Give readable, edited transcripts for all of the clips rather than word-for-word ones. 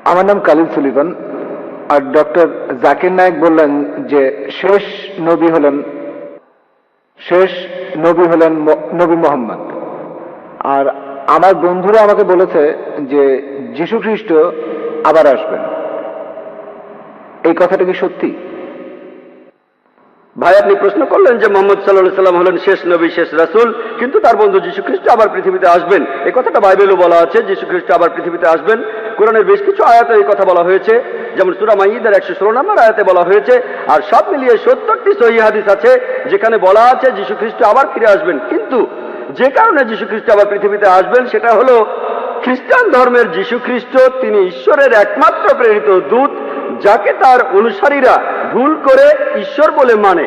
আমার নাম কালিল সুলিভান। আর ডক্টর জাকির নায়েক বললেন যে শেষ নবী হলেন নবী মোহাম্মদ। আর আমার বন্ধুরা আমাকে বলেছে যে যীশু খ্রিস্ট আবার আসবেন। এই কথাটা কি সত্যি? ভাই, আপনি প্রশ্ন করলেন যে মোহাম্মদ সাল্লাল্লাহু সাল্লাম হলেন শেষ নবী, শেষ রাসূল, কিন্তু তার বন্ধু যীশু খ্রিস্ট আবার পৃথিবীতে আসবেন। এই কথাটা বাইবেলও বলা আছে, যীশু খ্রিস্ট আবার পৃথিবীতে আসবেন। কোরআনের বেশ কিছু আয়াতে এই কথা বলা হয়েছে, যেমন সূরা মাইদার 116 নম্বর আয়াতে বলা হয়েছে। আর সব মিলিয়ে 70টি সহিহ হাদিস আছে যেখানে বলা আছে যীশু খ্রিস্ট আবার ফিরে আসবেন। কিন্তু যে কারণে যীশু খ্রিস্ট আবার পৃথিবীতে আসবেন সেটা হলো খ্রিস্টান ধর্মের যীশু খ্রিস্ট তিনি ঈশ্বরের একমাত্র প্রেরিত দূত, যাকে তার অনুসারীরা ভুল করে ঈশ্বর বলে মানে।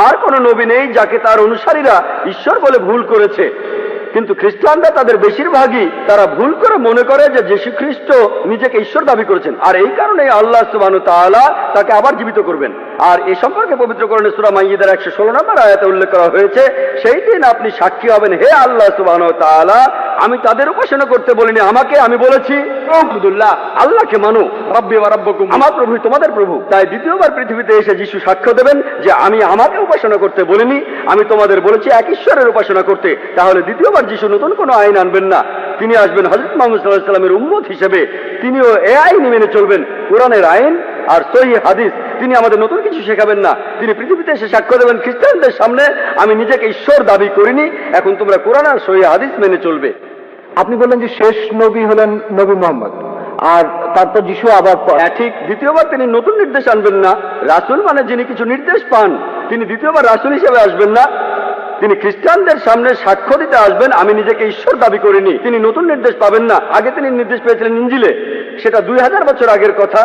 আর কোন নবী নেই যাকে তার অনুসারীরা ঈশ্বর বলে ভুল করেছে। কিন্তু খ্রিস্টানরা তাদের বেশিরভাগই তারা ভুল করে মনে করে যে যীশু খ্রিস্ট নিজেকে ঈশ্বর দাবি করেছেন, আর এই কারণে আল্লাহ সুবহানাহু ওয়া তাআলা তাকে আবার জীবিত করবেন। আর এ সম্পর্কে পবিত্র কোরআনে সূরা মাইদার 116 নম্বর আয়াতে উল্লেখ করা হয়েছে, সেই দিন আপনি সাক্ষী হবেন, হে আল্লাহ সুবহানাহু ওয়া তাআলা, আমি তাদের উপাসনা করতে বলিনি, আমাকে আমি বলেছি আবুদুল্লাহ, আল্লাহকে মানো, রব্বি ওয়া রাব্বুকুম, আমার প্রভু তোমাদের প্রভু। তাই দ্বিতীয়বার পৃথিবীতে এসে যীশু সাক্ষ্য দেবেন যে আমি আমাকে উপাসনা করতে বলিনি, আমি তোমাদের বলেছি এক ঈশ্বরের উপাসনা করতে। তাহলে দ্বিতীয়বার যীশু নতুন কোনো আইন আনবেন না, তিনি আসবেন হযরত মুহাম্মদ সাল্লাল্লাহু আলাইহি ওয়াসাল্লামের উম্মত হিসেবে। তিনিও এই আইন মেনে চলবেন, কোরআনের আইন আর সহিহ হাদিস। তিনি আমাদের নতুন কিছু শেখাবেন না, তিনি পৃথিবীতে এসে সাক্ষ্য দেবেন খ্রিস্টানদের সামনে, আমি নিজেকে ঈশ্বর দাবি করিনি, এখন তোমরা কোরআন আর সহিহ হাদিস মেনে চলবে। আপনি বললেন যে শেষ নবী হলেন নবী মোহাম্মদ, আর তারপর যীশু আবার ঠিক দ্বিতীয়বার তিনি নতুন নির্দেশ আনবেন না। রাসূল মানে যিনি কিছু নির্দেশ পান, তিনি দ্বিতীয়বার রাসূল হিসেবে আসবেন না। তিনি খ্রিস্টানদের সামনে সাক্ষ্য দিতে আসবেন আমি নিজেকে ঈশ্বর দাবি করিনি। তিনি নতুন নির্দেশ পাবেন না। আগে তিনি নির্দেশ পেয়েছিলেন ইঞ্জিলে, সেটা 2000 বছর আগের কথা,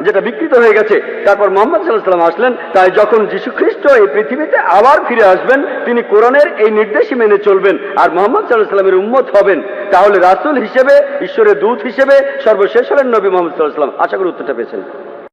যেটা বিকৃত হয়ে গেছে। তারপর মুহাম্মদ সাল্লাল্লাহু আলাইহি ওয়াসাল্লাম আসলেন। তাই যখন যীশু খ্রিস্ট এই পৃথিবীতে আবার ফিরে আসবেন, তিনি কোরআনের এই নির্দেশই মেনে চলবেন আর মুহাম্মদ সাল্লাল্লাহু আলাইহি ওয়াসাল্লামের উম্মত হবেন। তাহলে রাসূল হিসেবে, ঈশ্বরের দূত হিসেবে সর্বশেষ হলেন নবী মুহাম্মদ সাল্লাল্লাহু আলাইহি ওয়াসাল্লাম। আশা করি উত্তরটা পেয়েছেন।